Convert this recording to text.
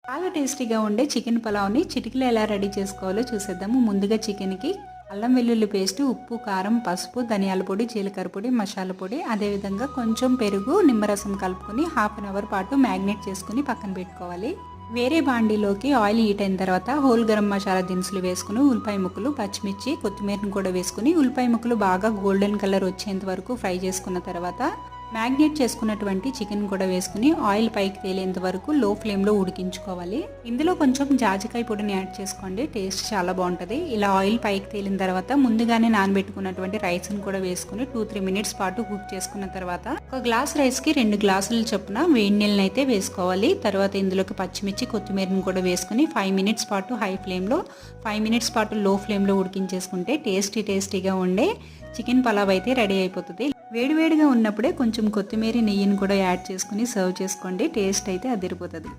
చాలా టేస్టీగా ఉండే చికెన్ పులావ్ని చిటికలో ఎలా రెడీ చేసుకోవాలో చూసేద్దాము. ముందుగా చికెన్కి అల్లం వెల్లుల్లి పేస్ట్, ఉప్పు, కారం, పసుపు, ధనియాల పొడి, జీలకర్ర పొడి, మసాలా పొడి, అదేవిధంగా కొంచెం పెరుగు, నిమ్మరసం కలుపుకొని హాఫ్ అన్ అవర్ పాటు మ్యాగ్నేట్ చేసుకుని పక్కన పెట్టుకోవాలి. వేరే బాండీలోకి ఆయిల్ హీట్ అయిన తర్వాత హోల్ గరం మసాలా దినుసులు వేసుకుని ఉల్లిపాయ ముక్కలు, పచ్చిమిర్చి, కొత్తిమీరను కూడా వేసుకుని ఉల్లిపాయ ముక్కలు బాగా గోల్డెన్ కలర్ వచ్చేంత వరకు ఫ్రై చేసుకున్న తర్వాత మ్యాగ్నేట్ చేసుకున్నటువంటి చికెన్ కూడా వేసుకుని ఆయిల్ పైకి తేలేంత వరకు లో ఫ్లేమ్లో ఉడికించుకోవాలి. ఇందులో కొంచెం జాజికాయ పొడిని యాడ్ చేసుకోండి, టేస్ట్ చాలా బాగుంటుంది. ఇలా ఆయిల్ పైకి తేలిన తర్వాత ముందుగానే నానబెట్టుకున్నటువంటి రైస్ని కూడా వేసుకుని 2-3 మినిట్స్ పాటు కుక్ చేసుకున్న తర్వాత ఒక గ్లాస్ రైస్కి 2 గ్లాసుల చొప్పున వేడి నీళ్ళని అయితే వేసుకోవాలి. తర్వాత ఇందులోకి పచ్చిమిర్చి, కొత్తిమీరని కూడా వేసుకుని 5 మినిట్స్ పాటు హై ఫ్లేమ్లో, 5 మినిట్స్ పాటు లో ఫ్లేమ్లో ఉడికించేసుకుంటే టేస్టీగా ఉండే చికెన్ పలావ్ అయితే రెడీ అయిపోతుంది. వేడివేడిగా ఉన్నప్పుడే కొంచెం కొత్తిమీర, నెయ్యిని కూడా యాడ్ చేసుకుని సర్వ్ చేసుకోండి. టేస్ట్ అయితే అదిరిపోతుంది.